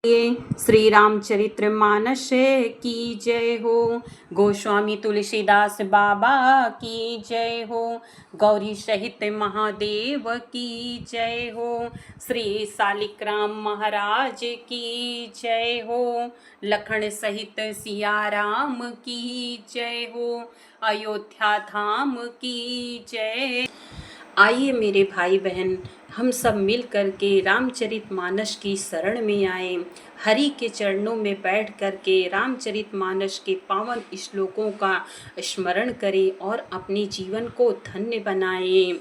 श्री रामचरित्र मानस की जय हो। गोस्वामी तुलसीदास बाबा की जय हो। गौरी सहित महादेव की जय हो। श्री शालिग्राम महाराज की जय हो। लखन सहित सिया राम की जय हो। अयोध्या धाम की जय। आइए मेरे भाई बहन, हम सब मिल कर के रामचरितमानस की शरण में आए। हरि के चरणों में बैठ कर के रामचरितमानस के पावन श्लोकों का स्मरण करें और अपने जीवन को धन्य बनाएं।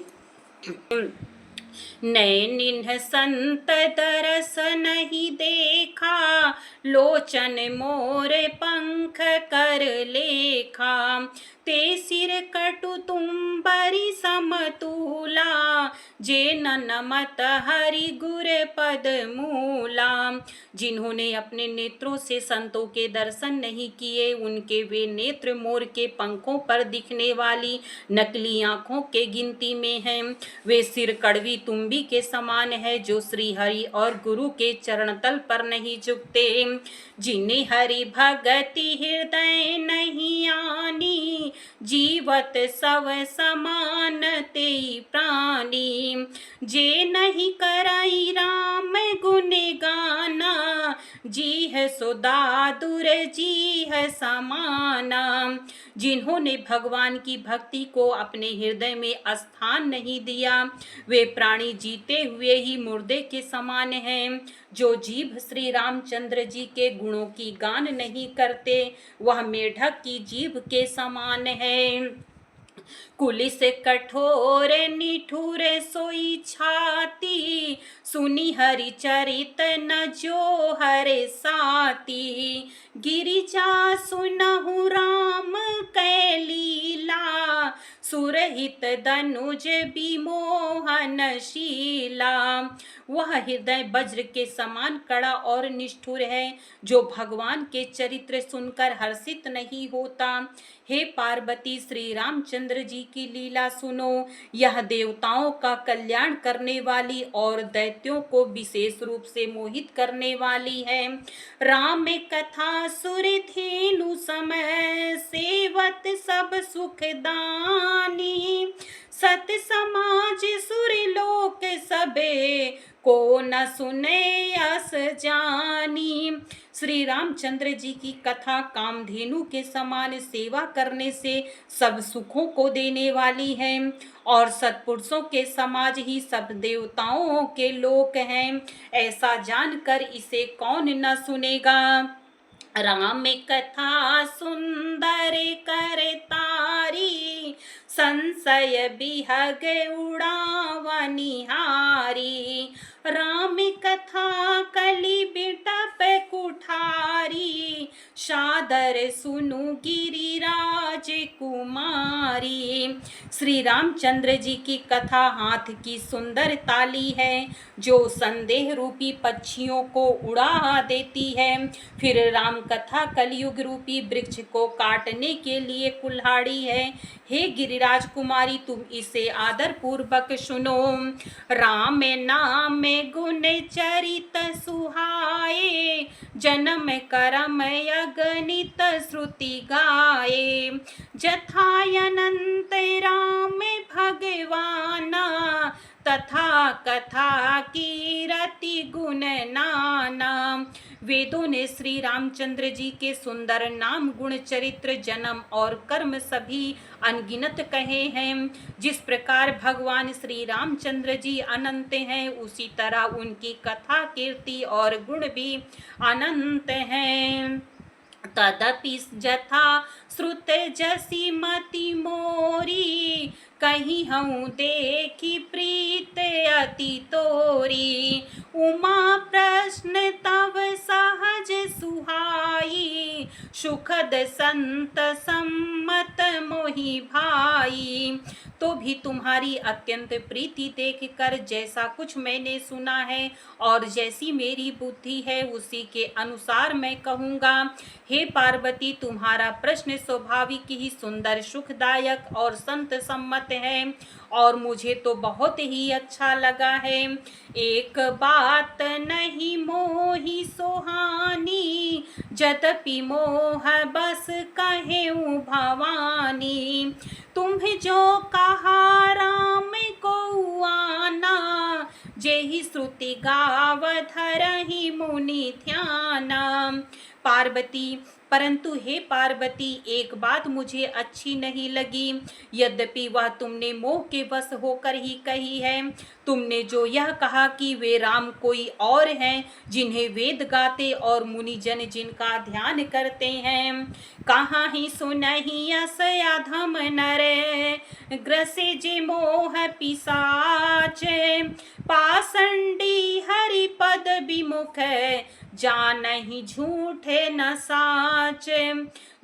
नैनिन्ह संत दरस नहीं देखा, लोचन मोर पंख कर लेखा। ते सिर कटु तुम्बरी समतूला, जे नमत हरि गुर पद मूला। जिन्होंने अपने नेत्रों से संतों के दर्शन नहीं किए, उनके वे नेत्र मोर के पंखों पर दिखने वाली नकली आंखों के गिनती में हैं। वे सिर कड़वी तुम्बी के समान है, जो श्री हरि और गुरु के चरण तल पर नहीं झुकते। जिन्हें हरि भगति हृदय नहीं आनी, जीवत सव समान ते प्राणी। जे नहीं कराई राम गुण गाना, जी है सुदादुर जी है समाना। जिन्होंने भगवान की भक्ति को अपने हृदय में स्थान नहीं दिया, वे प्राणी जीते हुए ही मुर्दे के समान हैं। जो जीभ श्री रामचंद्र जी के गुणों की गान नहीं करते, वह मेढक की जीभ के समान है। कुलिस कठोर निठुर सोई छाती, सुनी हरि चरित न जो हरे साती। गिरिजा सुनहु राम कै लीला, सुरहित दनुज विमोहनशीला। वह हृदय वज्र के समान कड़ा और निष्ठुर है, जो भगवान के चरित्र सुनकर हर्षित नहीं होता। हे पार्वती, श्री रामचंद्र जी की लीला सुनो। यह देवताओं का कल्याण करने वाली और दैत्यों को विशेष रूप से मोहित करने वाली है। राम कथा सुर धेनु समय, सेवत सब सुखदानी। सत समाज सुर लोक सबे, को न सुने अस जानी। श्री रामचंद्र जी की कथा कामधेनु के समान सेवा करने से सब सुखों को देने वाली है, और सत्पुरुषों के समाज ही सब देवताओं के लोक हैं। ऐसा जानकर इसे कौन न सुनेगा। राम कथा सुंदर कर तारी, संशय बिहग उड़ावनिहारी। राम कथा कली बिटप कुठारी, सादर सुनु गिरिराज कुमारी। श्री रामचंद्र जी की कथा हाथ की सुंदर ताली है, जो संदेह रूपी पक्षियों को उड़ा देती है। फिर राम कथा कलयुग रूपी वृक्ष को काटने के लिए कुल्हाड़ी है। हे गिरिराज कुमारी, तुम इसे आदर पूर्वक सुनो। राम नाम गुण चरित सुहाए, जन्म करम अगणित श्रुति गाए। जथायनंत राम भगवाना, तथा कथा कीरति गुण नाना। वेदों ने श्री रामचंद्र जी के सुंदर नाम, गुण, चरित्र, जन्म और कर्म सभी अनगिनत कहे हैं। जिस प्रकार भगवान श्री रामचंद्र जी अनंत हैं, उसी तरह उनकी कथा, कीर्ति और गुण भी अनंत हैं। तदपि जथा श्रुत जसी मति मोरी, कहीं हूँ देखी प्रीत अति तोरी। उमा प्रश्न तव सहज सुहाई, सुखद संत सम्मत मोहि भाई। तो भी तुम्हारी अत्यंत प्रीति देखकर जैसा कुछ मैंने सुना है और जैसी मेरी बुद्धि है उसी के अनुसार मैं कहूँगा। हे पार्वती, तुम्हारा प्रश्न स्वाभाविक ही सुंदर, सुखदायक और संत सम्मत है और मुझे तो बहुत ही अच्छा लगा है। एक बात नहीं मोहि सुहानी, यद्यपि मोह बस कहेऊ भवानी। तुम्हें जो कहा राम को आना, जेहि श्रुति गाव धरहि मुनि ध्याना। पार्वती, परंतु हे पार्वती, एक बात मुझे अच्छी नहीं लगी, यद्यपि वह तुमने मोह के वश होकर ही कही है। तुमने जो यह कहा कि वे राम कोई और हैं, जिन्हें वेद गाते और मुनिजन जिनका ध्यान करते हैं। कहाँ ही सुनहि यस अधम नर, ग्रसे जे मोह पिशाच। पाषंडी हरि पद विमुख, जानहि झूठे न साच।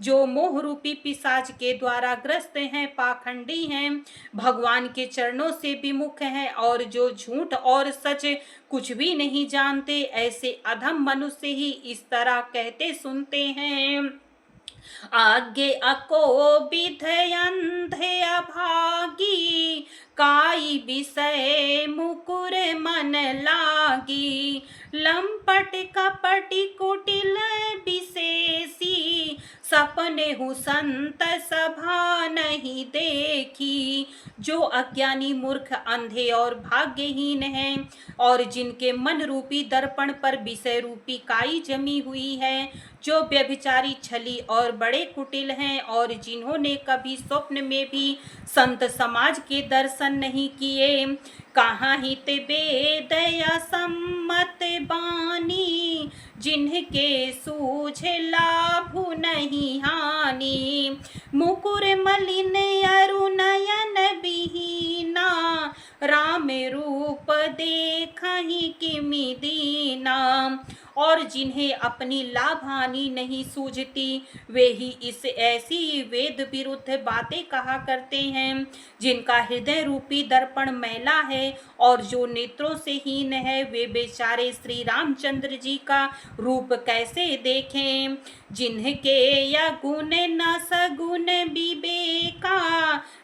जो मोह रूपी पिशाच के द्वारा ग्रस्त हैं, पाखंडी हैं, भगवान के चरणों से विमुख हैं और जो झूठ और सच कुछ भी नहीं जानते, ऐसे अधम मनुष्य ही इस तरह कहते सुनते हैं। आगे अको विधयंधे अभागी, काई विषय मुकुर मन लागी। लंपट कपटि कुटिल विशेषी, सपने हूँ संत सभा नहीं देखी। जो अज्ञानी मूर्ख, अंधे और भाग्यहीन हैं और जिनके मन रूपी दर्पण पर विषय रूपी काई जमी हुई है, जो व्यभिचारी, छली और बड़े कुटिल हैं और जिन्होंने कभी स्वप्न में भी संत समाज के दर्शन नहीं किए। कहाँ हित वेद या सम्मत बानी, जिनके सूझे लाभ नहीं हानि। मुकुर मलिन अरु नयन विहीना, राम रूप देखहि किमि दीना। और जिन्हें अपनी लाभ हानि नहीं सूझती, वे ही इस ऐसी वेद विरुद्ध बातें कहा करते हैं। जिनका हृदय रूपी दर्पण मैला है और जो नेत्रों से हीन है, वे बेचारे श्री रामचंद्र जी का रूप कैसे देखें। जिनके या गुण न सगुण विवेका,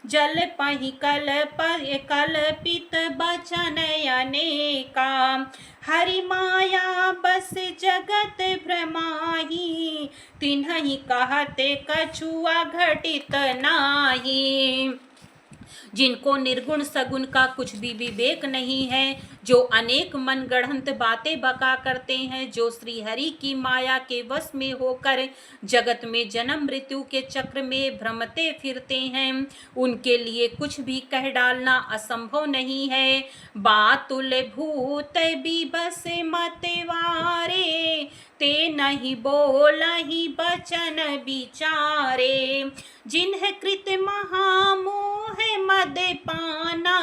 जल पहि कल्पित बचन अनेका। हरि माया बस जगत भ्रमाही, तिन्हि कहते कछुआ घटित नाही। जिनको निर्गुण सगुण का कुछ भी विवेक नहीं है, जो अनेक मनगढ़ंत बातें बका करते हैं, जो श्री हरि की माया के वश में होकर जगत में जन्म मृत्यु के चक्र में भ्रमते फिरते हैं, उनके लिए कुछ भी कह डालना असंभव नहीं है। बातुल भूत बिबस मतवारे, ते नहीं बोलहि बचन विचारे। जिन्ह कृत महामोह मद पाना,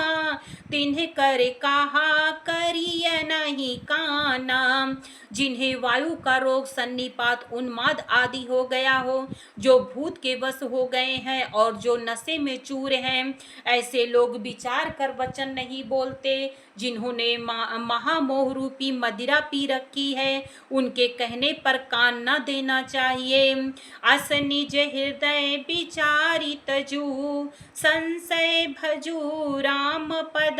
तिन्ह कर कहा करिय नहीं काना। जिन्हें वायु का रोग, सन्निपात, उन्माद आदि हो गया हो, जो भूत के वश हो गए हैं और जो नशे में चूर हैं, ऐसे लोग विचार कर वचन नहीं बोलते। जिन्होंने महामोह रूपी मदिरा पी रखी है, उनके कहने पर कान न देना चाहिए। अस निज हृदय विचारित जू, संशय भजू राम पद।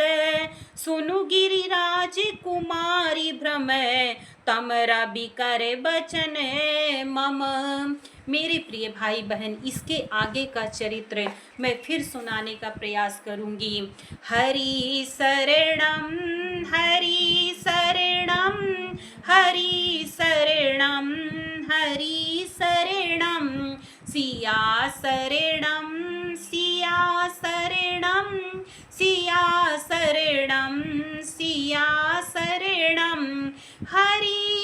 सुनु गिरिराज कुमारी भ्रम, तम रवि कर बचन मम। मेरे प्रिय भाई बहन, इसके आगे का चरित्र मैं फिर सुनाने का प्रयास करूंगी। हरि शरणम हरि शरणम हरि शरणम हरि शरणम, सिया शरणम सिया शरणम सिया शरणम सिया शरणम। हरि